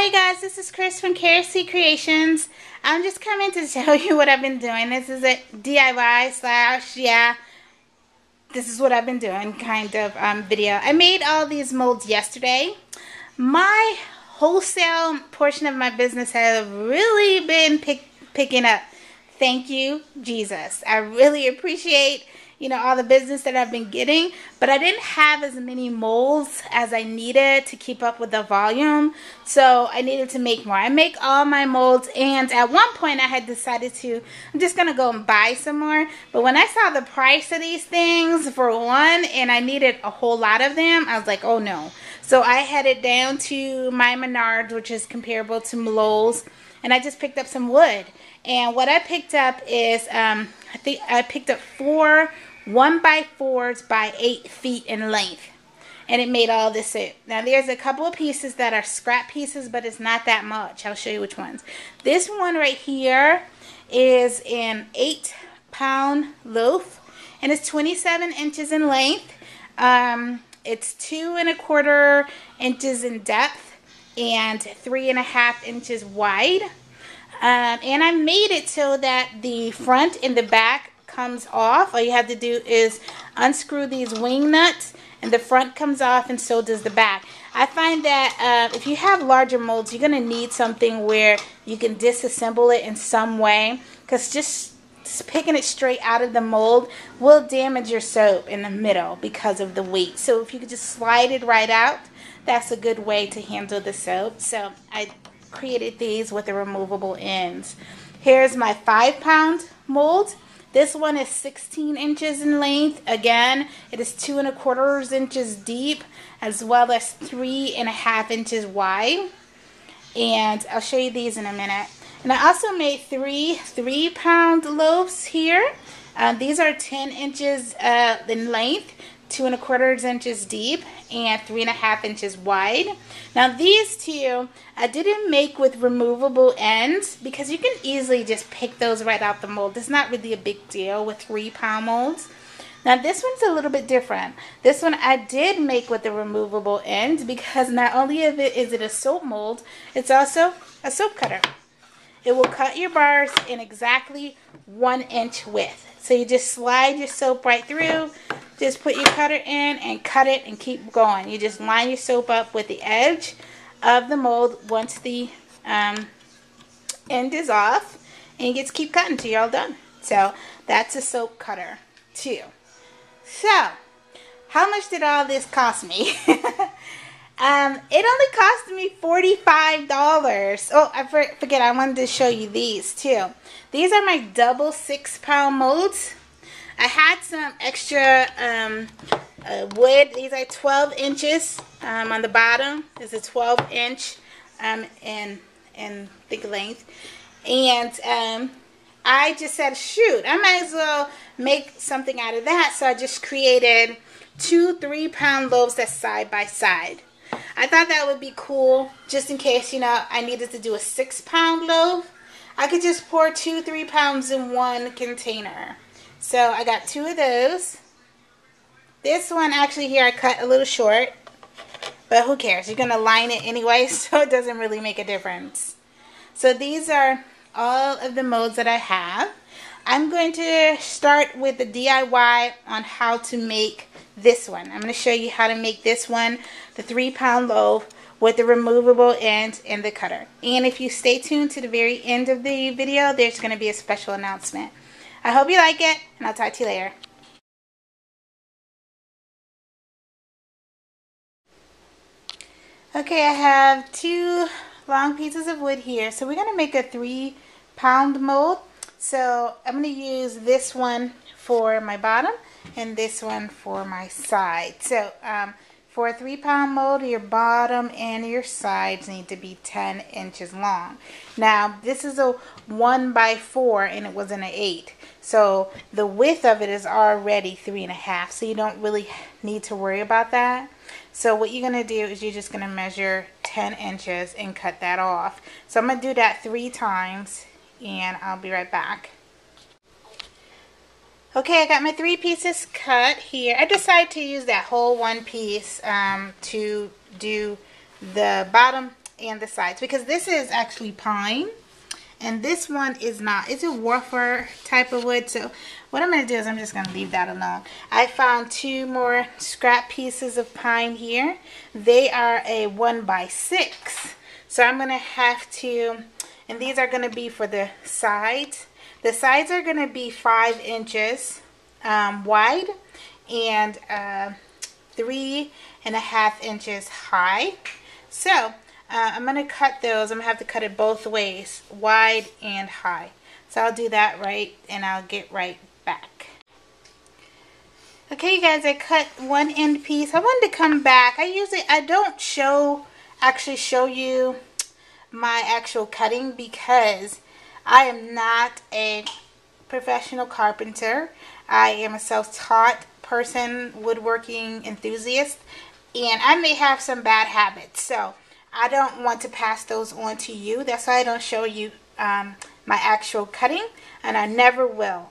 Hi guys, this is Chris from KFC Creations. I'm just coming to show you what I've been doing. This is a DIY slash, this is what I've been doing kind of video. I made all these molds yesterday. My wholesale portion of my business has really been picking up. Thank you, Jesus. I really appreciate all the business that I've been getting, but I didn't have as many molds as I needed to keep up with the volume, so I needed to make more. I make all my molds, and at one point I had decided I'm just gonna go and buy some more, but when I saw the price of these things for one, and I needed a whole lot of them, I was like, oh no. So I headed down to my Menards, which is comparable to Lowe's, and I just picked up some wood. And what I picked up is, I think I picked up 4 1x4s by 8 feet in length, and it made all this out. Now there's a couple of pieces that are scrap pieces, but it's not that much. I'll show you which ones. This one right here is an 8-pound loaf, and it's 27 inches in length. It's 2 1/4 inches in depth and 3 1/2 inches wide. And I made it so that the front and the back comes off. All you have to do is unscrew these wing nuts, and the front comes off, and so does the back. I find that if you have larger molds, you're going to need something where you can disassemble it in some way, because just picking it straight out of the mold will damage your soap in the middle because of the weight. So if you could just slide it right out, that's a good way to handle the soap. So I created these with the removable ends. Here's my 5-pound mold. This one is 16 inches in length. Again, it is 2 1/4 inches deep, as well as 3 1/2 inches wide. And I'll show you these in a minute. And I also made 3-pound loaves here. These are 10 inches in length, 2 1/4 inches deep, and 3 1/2 inches wide. Now these two I didn't make with removable ends, because you can easily just pick those right out the mold. It's not really a big deal with 3-pound molds. Now this one's a little bit different. This one I did make with the removable ends, because not only is it a soap mold, it's also a soap cutter. It will cut your bars in exactly 1 inch width. So you just slide your soap right through, just put your cutter in and cut it and keep going. You just line your soap up with the edge of the mold once the end is off, and you just keep cutting until you're all done. So that's a soap cutter too. So how much did all this cost me? It only cost me $45. Oh, I forget, I wanted to show you these too. These are my double 6-pound molds. I had some extra wood. These are 12 inches on the bottom. There's a 12-inch in thick length. And I just said, shoot, I might as well make something out of that. So I just created 2 3-pound loaves that's side by side. I thought that would be cool, just in case, I needed to do a 6-pound loaf. I could just pour 2 3-pounds in one container. So I got 2 of those. This one actually here I cut a little short, but who cares? You're going to line it anyway, so it doesn't really make a difference. So these are all of the molds that I have. I'm going to start with the DIY on how to make this one. I'm going to show you how to make this one, the 3-pound loaf with the removable end and the cutter. And if you stay tuned to the very end of the video, there's going to be a special announcement. I hope you like it, and I'll talk to you later. Okay, I have 2 long pieces of wood here. So we're going to make a 3-pound mold. So I'm going to use this one for my bottom and this one for my side. So for a 3-pound mold, your bottom and your sides need to be 10 inches long. Now this is a 1x4 and it was an 8. So the width of it is already 3 1/2. So you don't really need to worry about that. So what you're going to do is you're just going to measure 10 inches and cut that off. So I'm going to do that 3 times, and I'll be right back. Okay, I got my 3 pieces cut here. I decided to use that whole one piece to do the bottom and the sides, because this is actually pine and this one is not. It's a warfer type of wood. So what I'm going to do is I'm just going to leave that alone. I found 2 more scrap pieces of pine here. They are a 1x6. So I'm going to have to, and these are going to be for the sides. The sides are going to be 5 inches wide and 3.5 inches high. So I'm going to cut those. I'm going to have to cut it both ways, wide and high. So I'll do that and I'll get right back. Okay, you guys, I cut one end piece. I wanted to come back. I don't actually show you my actual cutting because I am not a professional carpenter. I am a self-taught person, woodworking enthusiast, and I may have some bad habits. So I don't want to pass those on to you. That's why I don't show you my actual cutting, and I never will,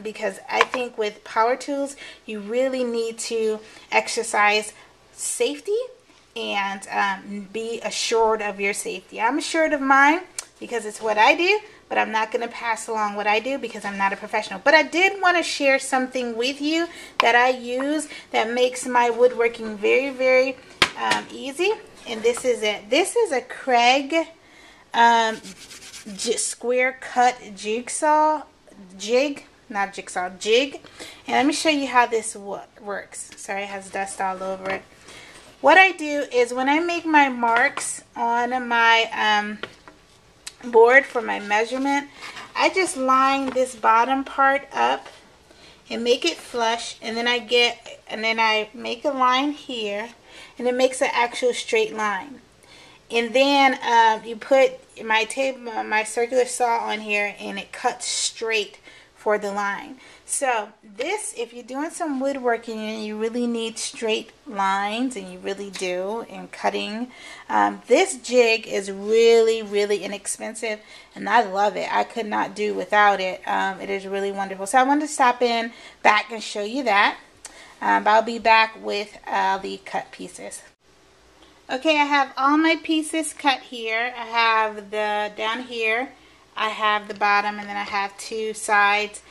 because I think with power tools you really need to exercise safety and be assured of your safety. I'm assured of mine because it's what I do, but I'm not going to pass along what I do because I'm not a professional. But I did want to share something with you that I use that makes my woodworking very, very easy. And this is it. This is a Craig square cut jig. And let me show you how this works. Sorry, it has dust all over it. What I do is when I make my marks on my board for my measurement, I just line this bottom part up and make it flush, and then I make a line here, and it makes an actual straight line. And then you put my circular saw on here, and it cuts straight for the line. So this, if you're doing some woodworking and you really need straight lines, and you really do in cutting, this jig is really, really inexpensive, and I love it. I could not do without it. It is really wonderful. So I wanted to stop in back and show you that. I'll be back with the cut pieces. Okay, I have all my pieces cut here. I have the down here, I have the bottom, and then I have 2 sides.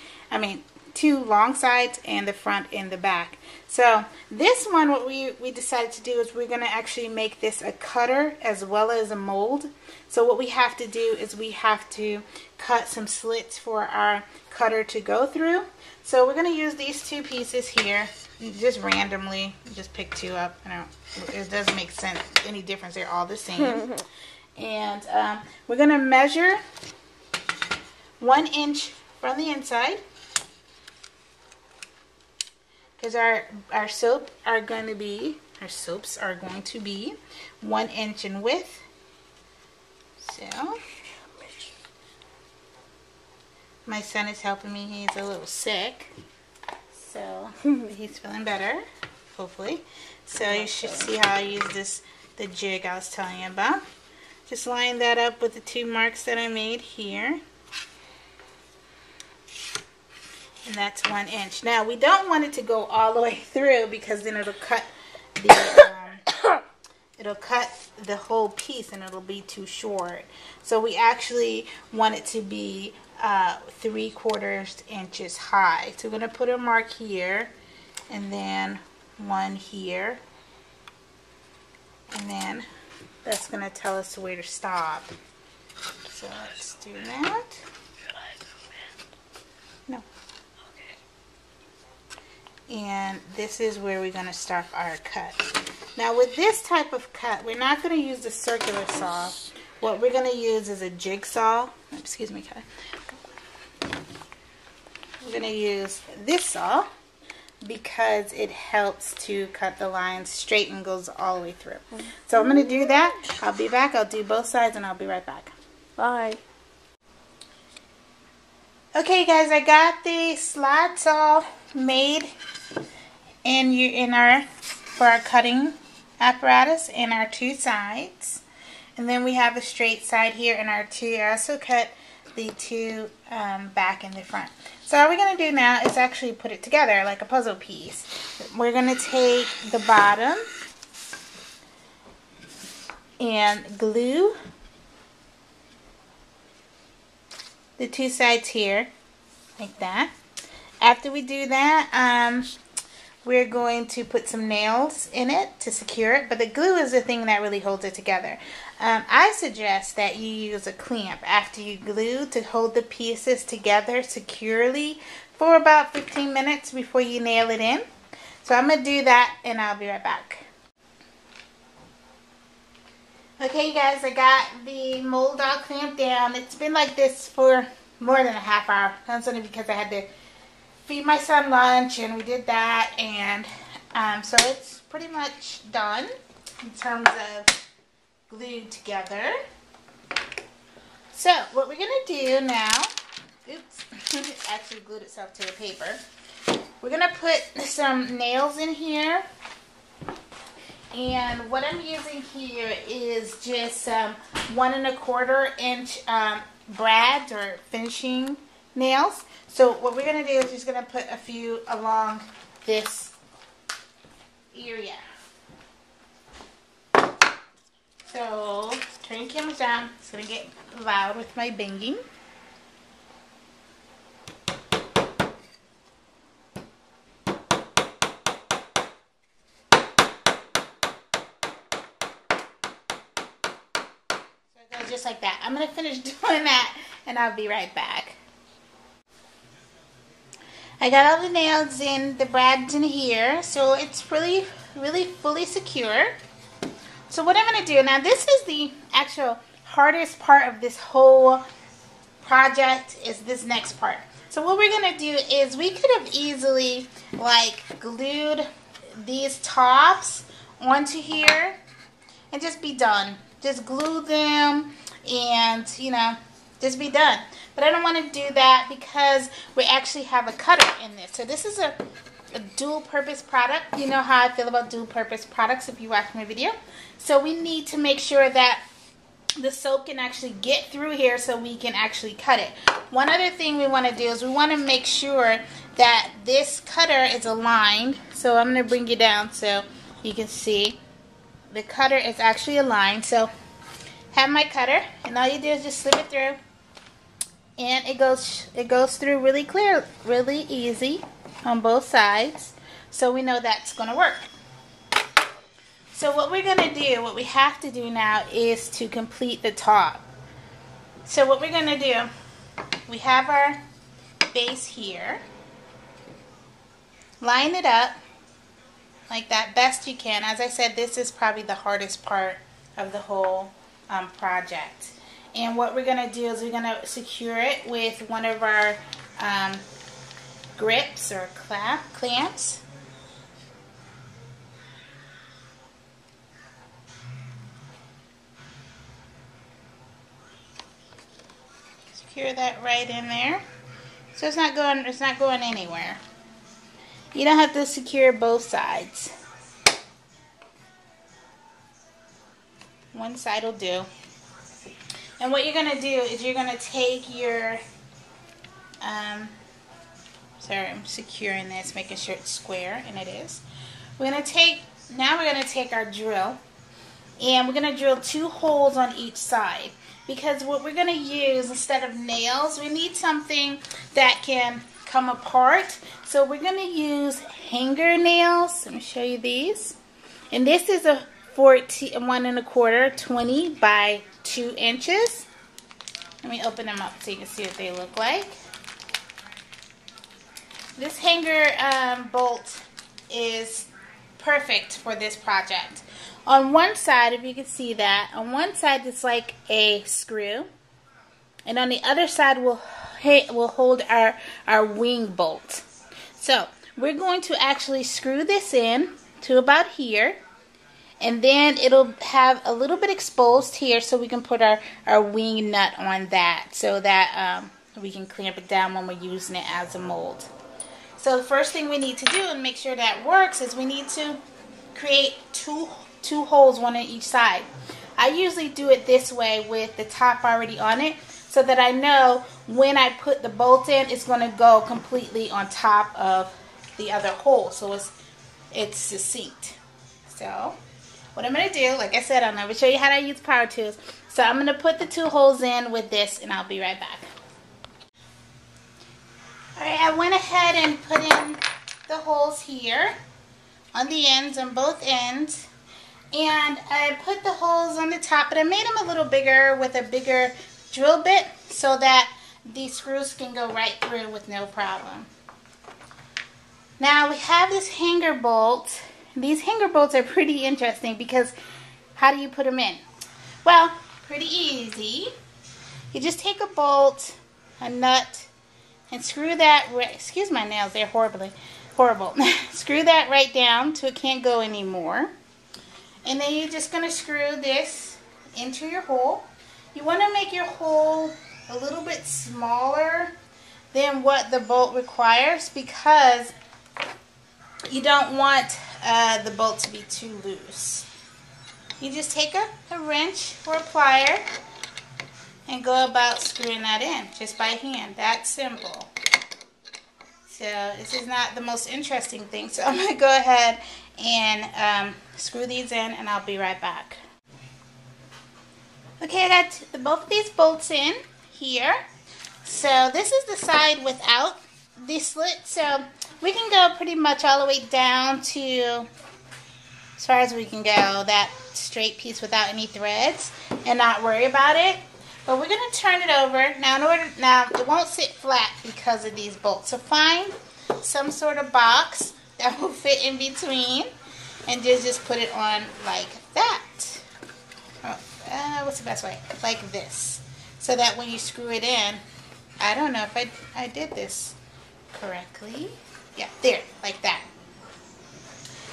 2 long sides and the front and the back. So this one, what we decided to do is we're going to actually make this a cutter as well as a mold. So what we have to do is we have to cut some slits for our cutter to go through. So we're going to use these 2 pieces here, just randomly, just pick 2 up. It doesn't make sense, any difference, they're all the same. And we're going to measure 1 inch from the inside, because our soaps are going to be 1 inch in width. So my son is helping me. He's a little sick, so he's feeling better, hopefully. So you should see how I use the jig I was telling you about. Just line that up with the 2 marks that I made here. And that's 1 inch. Now we don't want it to go all the way through, because then it'll cut the whole piece and it'll be too short. So we actually want it to be 3/4 inches high. So we're going to put a mark here, and then 1 here, and then that's going to tell us where to stop. So let's do that. No. And this is where we're going to start our cut. Now with this type of cut, we're not going to use the circular saw. What we're going to use is a jigsaw. Excuse me, Kai. We're going to use this saw because it helps to cut the lines straight and goes all the way through. So I'm going to do that. I'll be back. I'll do both sides and I'll be right back. Bye. Okay guys, I got the slide saw made for our cutting apparatus in our 2 sides, and then we have a straight side here in our 2. I also cut the 2 back in the front. So all we're going to do now is actually put it together like a puzzle piece. We're going to take the bottom and glue the two sides here like that. After we do that, we're going to put some nails in it to secure it, but the glue is the thing that really holds it together. I suggest that you use a clamp after you glue to hold the pieces together securely for about 15 minutes before you nail it in. So I'm going to do that and I'll be right back. Okay, you guys, I got the mold all clamped down. It's been like this for more than a half hour. That's only because I had to feed my son lunch and we did that, and so it's pretty much done in terms of glued together. So what we're going to do now, oops, it actually glued itself to the paper. We're going to put some nails in here, and what I'm using here is just 1 1/4 inch brads or finishing nails. So what we're going to do is just going to put a few along this area. So turn your cameras down. It's going to get loud with my banging. So it goes just like that. I'm going to finish doing that and I'll be right back. I got all the nails in, the brads in here, so it's really fully secure. So what I'm going to do, now this is the actual hardest part of this whole project, is this next part. So what we're going to do is we could have easily like glued these tops onto here and just be done. Just glue them and, you know, just be done. But I don't want to do that because we actually have a cutter in this. So this is a dual purpose product. You know how I feel about dual purpose products if you watch my video. So we need to make sure that the soap can actually get through here so we can actually cut it. One other thing we want to do is we want to make sure that this cutter is aligned. So I'm going to bring you down so you can see the cutter is actually aligned. So have my cutter, and all you do is just slip it through. And it goes through really clear, really easy on both sides. So we know that's going to work. So what we're going to do, what we have to do now is to complete the top. So what we're going to do, we have our base here. Line it up like that best you can. As I said, this is probably the hardest part of the whole project. And what we're going to do is we're going to secure it with one of our grips or clamps. Secure that right in there. So it's not going anywhere. You don't have to secure both sides. One side will do. And what you're going to do is you're going to take your, sorry, I'm securing this, making sure it's square, and it is. We're going to take our drill, and we're going to drill 2 holes on each side. Because what we're going to use, instead of nails, we need something that can come apart. So we're going to use hanger nails. Let me show you these. And this is a 1 1/4, 20 by 2 inches. Let me open them up so you can see what they look like. This hanger bolt is perfect for this project. On one side, if you can see that, on one side it's like a screw, and on the other side will hold our wing bolt. So we're going to actually screw this in to about here. And then it'll have a little bit exposed here so we can put our wing nut on that so that we can clamp it down when we're using it as a mold. So the first thing we need to do and make sure that works is we need to create two holes, one on each side. I usually do it this way with the top already on it so that I know when I put the bolt in, it's going to go completely on top of the other hole, so it's succinct. So what I'm going to do, like I said, I'll never show you how to use power tools. So I'm going to put the 2 holes in with this, and I'll be right back. Alright, I went ahead and put in the holes here on the ends, on both ends. And I put the holes on the top, but I made them a little bigger with a bigger drill bit so that these screws can go right through with no problem. Now we have this hanger bolt. These hanger bolts are pretty interesting because how do you put them in? Well, pretty easy. You just take a bolt, a nut, and screw that, excuse my nails, they're horrible. Screw that right down so it can't go anymore. And then you're just going to screw this into your hole. You want to make your hole a little bit smaller than what the bolt requires because you don't want the bolt to be too loose. You just take a wrench or a plier and go about screwing that in just by hand. That's simple. So this is not the most interesting thing. So I'm going to go ahead and screw these in, and I'll be right back. Okay, I got both of these bolts in here. So this is the side without the slit. So we can go pretty much all the way down to as far as we can go, that straight piece without any threads, and not worry about it. But we're going to turn it over. Now it won't sit flat because of these bolts. So find some sort of box that will fit in between and just put it on like that. What's the best way? Like this. So that when you screw it in, I don't know if I did this correctly. Yeah, there, like that.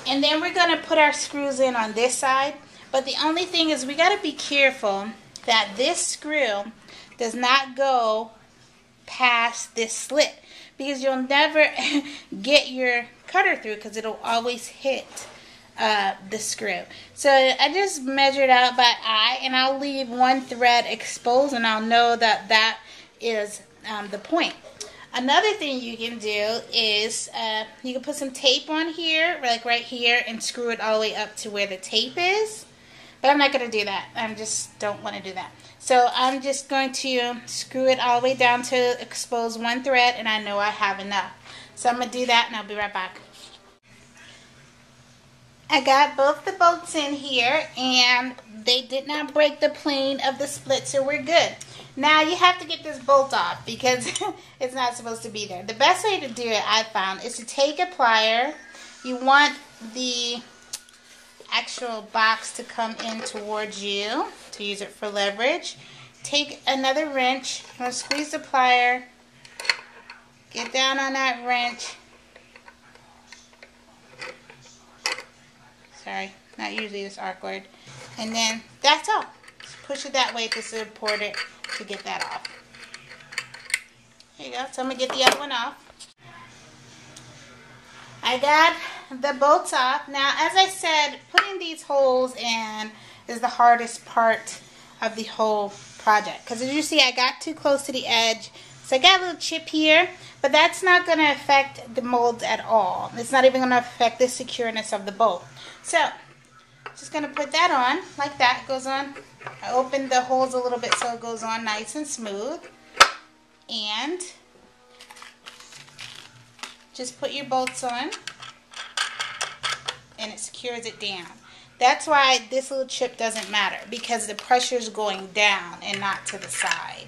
And then we're going to put our screws in on this side. But the only thing is we got to be careful that this screw does not go past this slit because you'll never get your cutter through because it'll always hit the screw. So I just measured out by eye, and I'll leave one thread exposed, and I'll know that that is the point. Another thing you can do is you can put some tape on here, like right here, and screw it all the way up to where the tape is. But I'm not going to do that. I just don't want to do that. So I'm just going to screw it all the way down to expose one thread, and I know I have enough. So I'm going to do that, and I'll be right back. I got both the bolts in here, and they did not break the plane of the split, so we're good. Now you have to get this bolt off because it's not supposed to be there. The best way to do it, I found, is to take a plier. You want the actual box to come in towards you to use it for leverage. Take another wrench, squeeze the plier, get down on that wrench. Sorry, not usually this awkward. And then that's all. Just push it that way to support it to get that off. There you go. So I'm going to get the other one off. I got the bolts off. Now, as I said, putting these holes in is the hardest part of the whole project. Because as you see, I got too close to the edge. So I got a little chip here, but that's not going to affect the molds at all. It's not even going to affect the secureness of the bolt. So, just going to put that on like that. It goes on. I opened the holes a little bit so it goes on nice and smooth. And just put your bolts on, and it secures it down. That's why this little chip doesn't matter, because the pressure is going down and not to the side.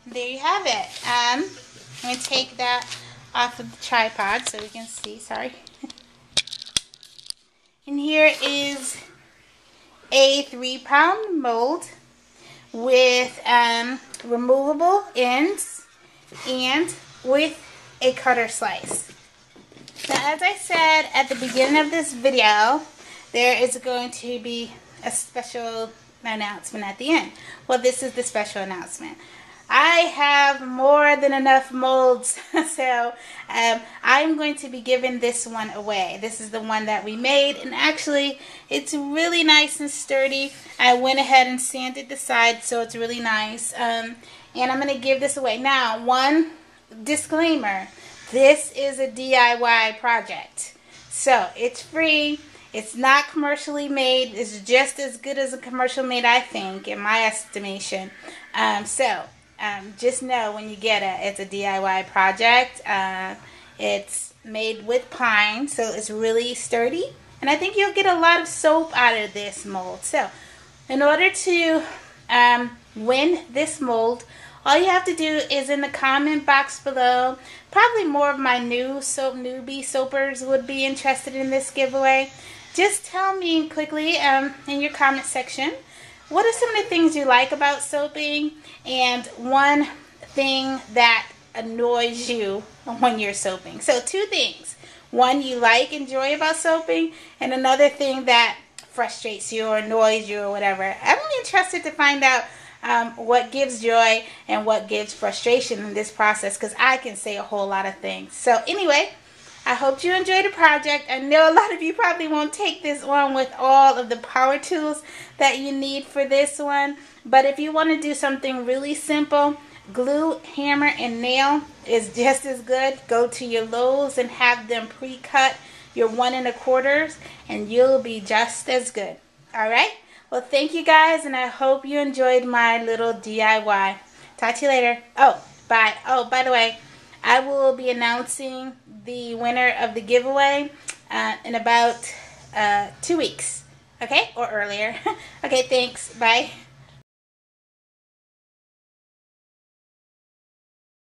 There you have it. I'm going to take that off of the tripod so we can see. Sorry. And here is a 3-pound mold with removable ends and with a cutter slice. Now, as I said at the beginning of this video, there is going to be a special announcement at the end. Well, this is the special announcement. I have more than enough molds, so I'm going to be giving this one away. This is the one that we made, and actually it's really nice and sturdy. I went ahead and sanded the sides so it's really nice, and I'm going to give this away. Now, one disclaimer, this is a DIY project. So it's free. It's not commercially made. It's just as good as a commercial made, I think, in my estimation. Just know when you get it, it's a DIY project. It's made with pine, so it's really sturdy. And I think you'll get a lot of soap out of this mold. So in order to win this mold, all you have to do is in the comment box below. Probably more of my newbie soapers would be interested in this giveaway. Just tell me quickly in your comment section, what are some of the things you like about soaping, and one thing that annoys you when you're soaping. So 2 things. One you enjoy about soaping, and another thing that frustrates you or annoys you or whatever. I'm really interested to find out what gives joy and what gives frustration in this process, because I can say a whole lot of things. So anyway, I hope you enjoyed the project. I know a lot of you probably won't take this on with all of the power tools that you need for this one, but if you want to do something really simple, glue, hammer, and nail is just as good. Go to your Lowe's and have them pre-cut your 1 1/4, and you'll be just as good. Alright? Well, thank you guys, and I hope you enjoyed my little DIY. Talk to you later. Oh, bye. Oh, by the way, I will be announcing the winner of the giveaway in about 2 weeks. Okay? Or earlier. Okay, thanks. Bye.